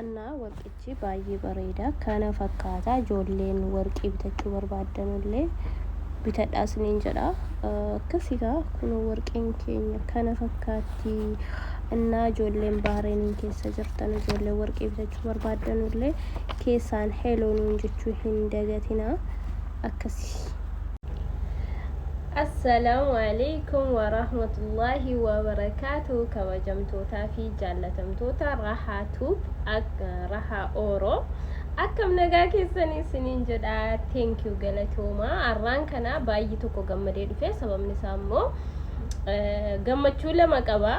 እና ወርቂchi baay'ee bareeda kana fakkaata ijoolleen warqii bitachuu barbaadanullee bitadhaa isiniin jedha akkasigaa kun warqiin keenya kana fakkaatti እና ijoolleen bahareeniin keessa jirtan ijoolleen warqii bitachuu barbaadanullee keessaan heeloonuun jechuu hin dagatina akkasi السلام عليكم ورحمة الله وبركاته كوجمتوتا في جالتمتوتا راحاتوب راحة أورو أكم نجاكي سنين جدا تينكيو جلتوما أران كنا بايتوكو جمدين في سبب نسامو جمتشو لما كبا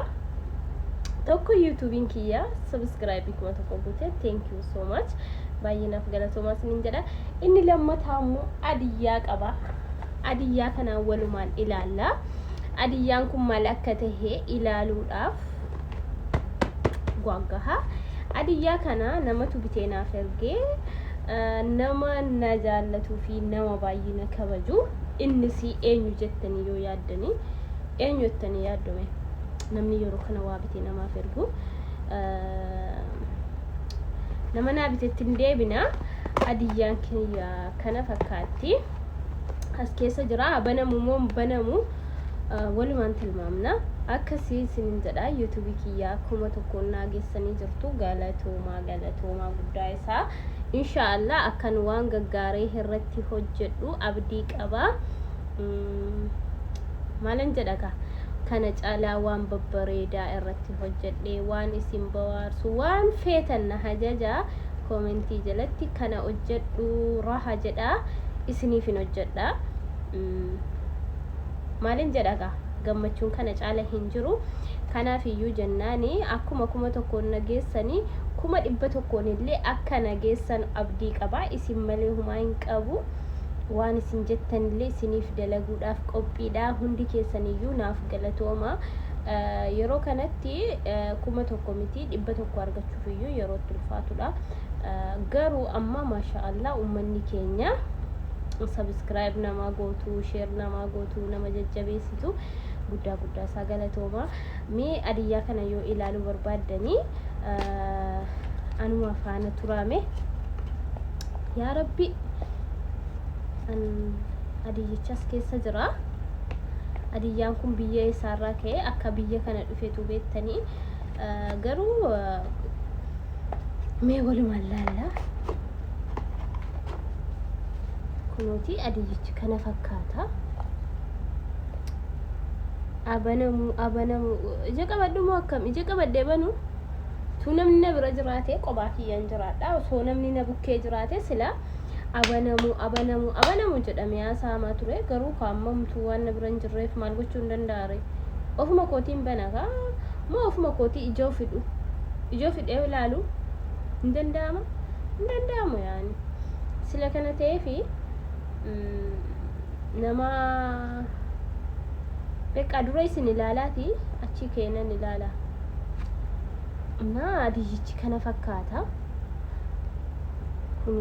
توكو يوتيوبين كيا سبسكرايب كما توكو بوتي تينكيو سو ماتش باينا في جلتوما سنين جدا إني لما تامو أدياك أبا adiyyaa kana walumaan ilaalla adiyyaan kun maal akka tahe ilaaluudhaaf gwaggaha adiyyaa kana namatu biteenaaf ergee nama na jaallatu fi nama baay'ina kabaju innisi eenyu jettanii yoo yaaddani eenyu jettanii yaaddome namni yeroo kana waa bitee namaaf ergu nama na biteettiin deebina adiyyaan kana fakkaatti as keessa jira banamu moo banamu walumaan tilmaamna akkasii sinin jedha youtube kiyya kuma tokko naageessanii jirtu galatooma guddaa isaa inshallah akkan waan gaggaarii irratti hojjedhu abdii qaba maalan jedhaka kana caalaa waan babbareedaa irratti hojjedhe waan isin bawaarsu waan feetan hajaja commenti jalatti kana hojjedhu raha jedha isiniif hin hojjedha maalin jedhaga gammachuun kana caala hin jiru kanaaf iyyuu jennaani akkuma kuma tokkoon nageessanii kuma dhibba tokkoon illee akka nageessan abdii qaba isin malee humaa hin qabu waan isin jettan illee isiniif dalaguudhaaf qophiidha hundi keessan iyyuu naaf galatooma yeroo kanatti kuma tokko miti dhibba tokko argachuuf iyyuu yeroo tulfaatudha garuu amma maashaallah ummanni keenya subscribe nama gootu share nama gootu nama jajjabeessitu guddaa isaa galatooma mee adiyyaa kana yoo ilaalu barbaadani anuma faana turame yaa rabbi adiyyichas keessa jira adiyyaan kun biyya isaarraa ka'e akka biyya kana dhufeetu beektanii garuu mee walumaan laalla kunoti adiyyichi kana fakkaata abanamu ija qabadhu moo akkam ija qabadhee banu tu namni na bira jiraate qobaa kiyyaan jiraadha osoo namni na bukkee jiraate sila abanamu jedhame haasa'amaa ture garuu kaammamtu waan na bira hin jirreef maal gochuu hin danda'are ofuma kootiin banakaa moo ofuma kootii ijoo fidhee ilaalu hin danda'amu yaani sila kana ta'eefi nama beqa dura isin ilaalaati achi keenan ilaala na adiyyichi kana fakkaata kun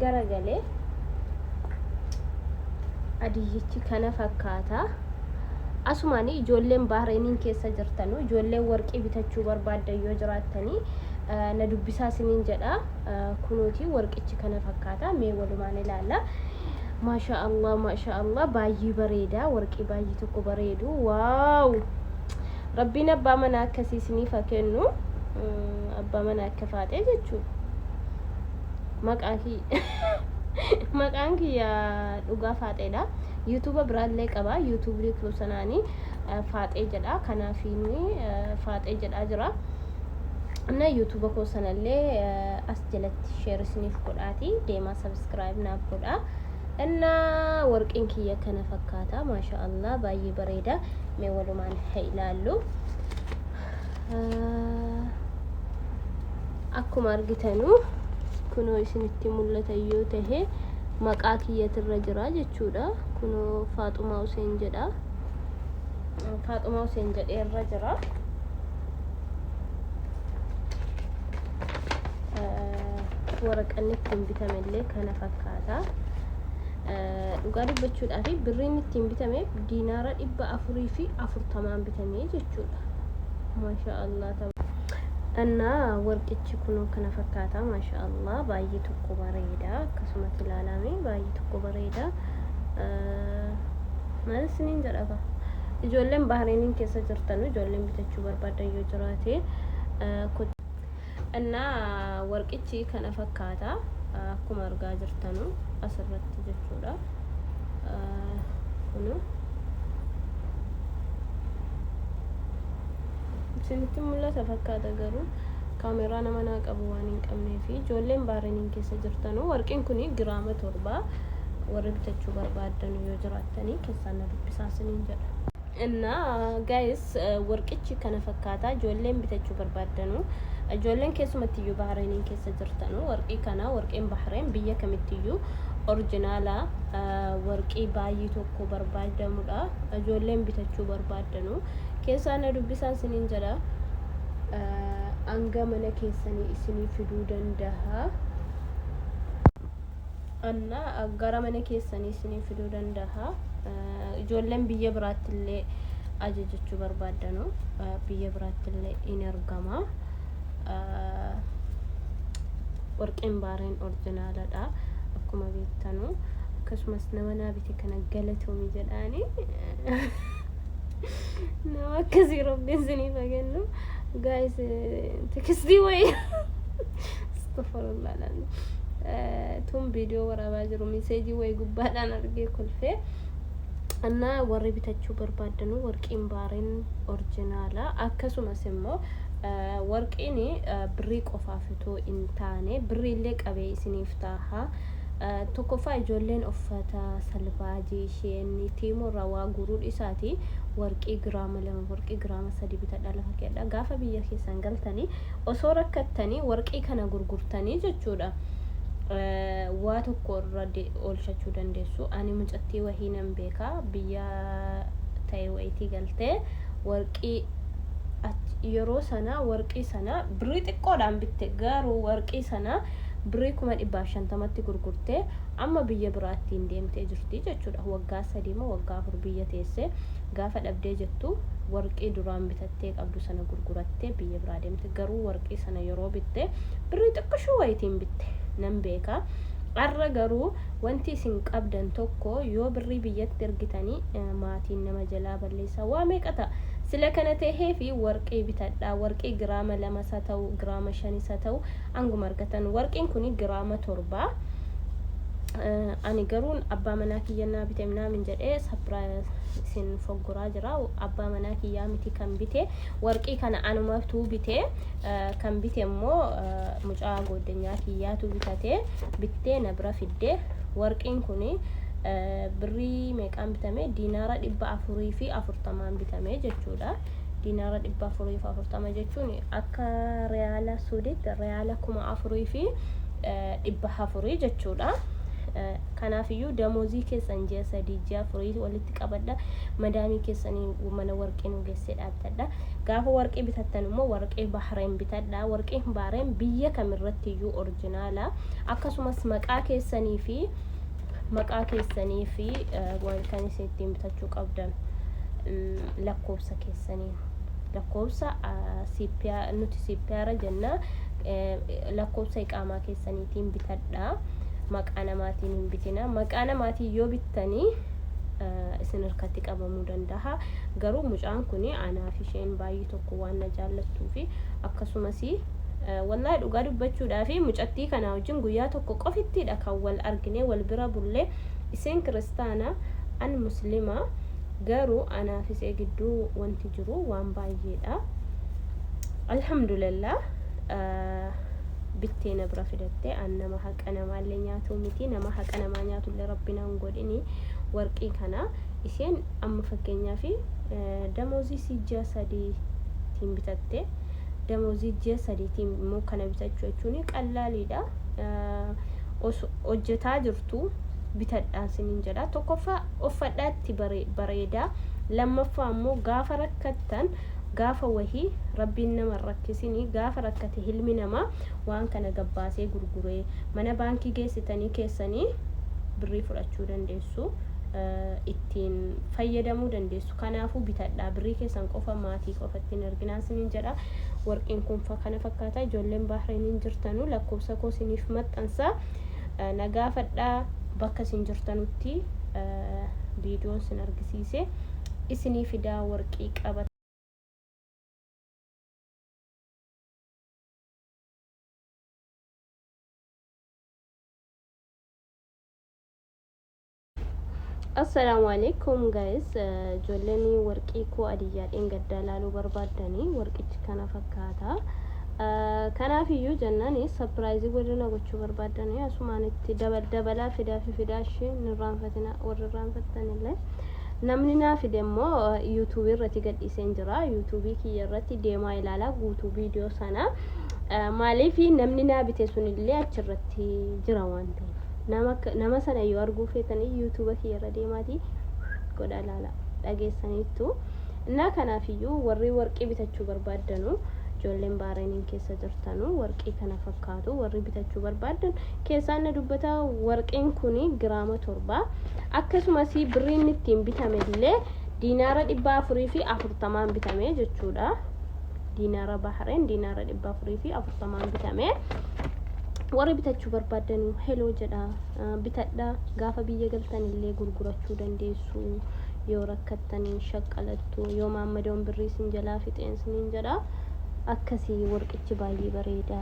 garagalee adiyyichi kana fakkaata asumaanii ijoolleen bahareeniin keessa jirtanu ijoolleen warqii bitachuu barbaadan yoo jiraattanii na dubbisaa isiniin jedha kunuuti warqichi kana fakkaata mee walumaan ilaalla maasha Allah baay'ee bareeda warqii baay'ee tokko bareedu waaw rabbiin abbaa manaa akkasii isiniif kennu abbaa manaa akka faatee jechuu maqaan kiyya dhugaa faaxeedha youtube biraallee qaba youtube liikuu sanaanii faaxee jedha kanaafiini faaxee jedha jira እና ዩቲዩብ ኮሰናለ አስጀለት ሼር ስኒፍ ቆዳቲ ዴማ ሰብስክራይብ ና ቆዳ እና ወርቂን ኪየ ከነፈካታ ማሻአላህ ባይ በሬዳ ሜወሉማን ሄይላሉ አኩማ አርግተኑ ኩኖ ስንቲ ሙለተዩ ተሄ መቃ ኪየ ትረጅራ ጀቹዳ ኩኖ ፋጡማ ሁሴን ጀዳ ረጅራ waraqanni ittiin bitamellee kana fakkaata dhugaa dubbachuudhaa fi birriin ittiin bitame diinaara 440 bitame jechuudha maasha Allah እና ወርቅች ኩኑ ከነ ፈካታ ማሻአላህ ባይቱ እኮ በሬዳ ከስመት ላላሜ ባይቱ እኮ በሬዳ ማለት ስኒን ጀራባ ijoolleen ባህሬንን keessa jirtan ijoolleen bitachuu barbaadan yoo jiraate እና ወርቅቺ ከነ ፈካታ akkuma argaa jirtanu asirratti jechuudha kunu isinitti mul'ata fakkaata garuu kaameraa nama naa qabu waan hin qabnee fi ijoolleen bahreeniin keessa jirtanu warqiin kuni giraama 7 warri bitachuu barbaadan yoo jiraatani keessaan dubbisaa isiniin jedha እና ጋይስ ወርቅቺ ከነ ፈካታ ijoolleen bitachuu barbaadanu ijoolleen keessumattiyyuu bahreeniin keessa jirtanu warqii kana warqeen bahreen biyya kamittiyyuu originaala warqii baay'ee tokko barbaadamudha ijoolleen bitachuu barbaadanu keessaan dubbisaa isiniin jedha anga mana keessanii isinii fiduu danda'a እና gara mana keessanii isinii fiduu danda'a ijoolleen biyya biraattillee ajajachuu barbaadanu biyya biraattillee in argama warqeen bahreen originaalaadha akkuma beektanu akkasumas nama naabite kana galatoomii jedhaani nama akkasii robbiin isinii fagennu guys tekstii way astaghfirullah tun ቪዲዮ ወራባ ጅሩ ሜሴጅ ወይ ጉባዳን አርጌ ኮልፌ እና ወሬ bitachuu barbaadanu warqiin bahreen originaala akkasumas immoo warqiin birrii qofaafitoo in taane birriillee qabee isiniif taaha tokkoffaa ijoolleen uffata salbaajii isheen tiimoo rawaa guruu isaati warqii giraama 2 warqii giraama 3 bitadha lafa kedha gaafa biyya keessan galtanii osoo rakkattanii warqii kana gurgurtanii jechuudha waa tokko irra oolchachuu dandeessu ani mucattii wahiinan beeka biyya ta'e wayitii galtee warqii yeroo sana warqii sana birrii xiqqoodhaan bitte garuu warqii sana birrii 150tti gurgurtee amma biyya biraatti deemtee jirti jechuudha waggaa 3 moo waggaa 4 biyya teesse gaafa dhabdee jettu warqii duraan bitattee qabdu sana gurgurattee biyya biraa deemte garuu warqii sana yeroo bitte birrii xiqqoo wayitiin bitte nan beeka arra garuu wanti isin qabdan tokko yoo birrii biyyatti ergitanii maatiin nama jalaa balleessa waa meeqata sila kana ta'ee fi warqii bitadha warqii giraama 2 sa ta'u giraama 5 sa ta'u anguma argatan warqiin kuni giraama 7 ani garuun abbaa manaa kiyyannaa bite minaamin jedhee surprise sin foggoraa jira abbaa manaa kiyyaa miti kan bite warqii kana anumatu bite kan bite immoo mucaa goddanyaa kiyyaatu bitate bittee na bira fidde warqiin kuni birrii meeqaan bitame diinaara 440 bitame jechuudha diinaara 440 jechuun akka reala suuditti reala 440 jechuudha kanaafiyyu damoozii keessan ji'a 3 ji'a 4 walitti qabadha madaamii keessanii mana warqeen geesse dhaabtadha gaafa warqee bitattan immoo warqee bahreen bitadha warqeen bahreen biyya kamirrattiyyuu originaala akkasumas maqaa keessanii fi waan isin bitachuu qabdan lakkoofsa keessanii lakkoofsa CPR nuti CPR jenna lakkoofsa iqaamaa keessaniitiin bitadha maqaa namaatiin hin bitina maqaa namaatiin yoo bittanii isin harkatti qabamuu danda'a garuu mucaan kuni anaaf isheen baay'ee tokko waan na jaallattuu fi akkasumas wallahi dhugaa dubbachuudhaaf mucattii kana wajjin guyyaa tokko qofittiidha kan wal argine wal bira bullee isin kiristaana an muslima garuu anaaf isee gidduu wanti jiru waan baay'eedha alhamdulillah bitteena bira fidatte an nama haqa namaallee nyaatu miti nama haqa namaa nyaatullee rabbinaan godhini warqii kana isheen amma fakkeenyaaf damoozii sijja 3tiin bitatte damoozii ji'a 3tiin immoo kana bitachuu jechuun qallaaliidha hojjetaa jirtu bitadhaan sinin jedha tokkoffaa uffadhaatti bareeda lammaffaa immoo gaafa rakkattan gaafa wahii rabbiin nama rakkisini gaafa rakkate hilmi nama waan kana gabbaasee gurguree mana baankii geessitanii keessanii birrii fudhachuu dandeessu ittiin fayyadamuu dandeessu kanaafuu bitadhaa birrii keessan qofa maatii qofattiin arginaan sinin jedha warqiin kun kana fakkaata ijoolleen Bahreeniin jirtanu lakkoofsa koo isiniif maxxansa nagaafadhaa bakka isin jirtanutti viidiyoon sin argisiise isinii fidaa warqii qaba السلام عليكم guys جولني ورقي كو أدياتين قد لالو بربادني ورقي كان فكاتا كان فيو جناني سبرايزي ورنا قوتشو بربادني أسمانتي دبلا فداشي نران فتنا ورران فتن الله نمننا في دمو يوتيوبي رتي قد إسنجرا يوتيوبي كي يرتي ديما إلالا قوتو فيديو سنة مالي في نمننا بتسون اللي أتشرتي جراوان دي nama sana yoo arguu feetanii YouTube kiyarra deemaati godha laala dhageessaniitu na kanaafiyyuu warri warqii bitachuu barbaadanu ijoolleen Bahreeniin keessa jirtanu warqii kana fakkaatu warri bitachuu barbaadan keessaan na dubbata warqiin kuni giraama 7 akkasumas birriin ittiin bitame illee diinaara 440 bitame jechuudha diinaara Bahreen diinaara 440 bitame warri bitachuu barbaadanu hello jedha bitadha gaafa biyya galtan illee gurgurachuu dandeessu yoo rakkattanii shaqqalattu yoo maammadoon birrii sin jalaa fixeen sin jedha akkasii warqichi baay'ee bareeda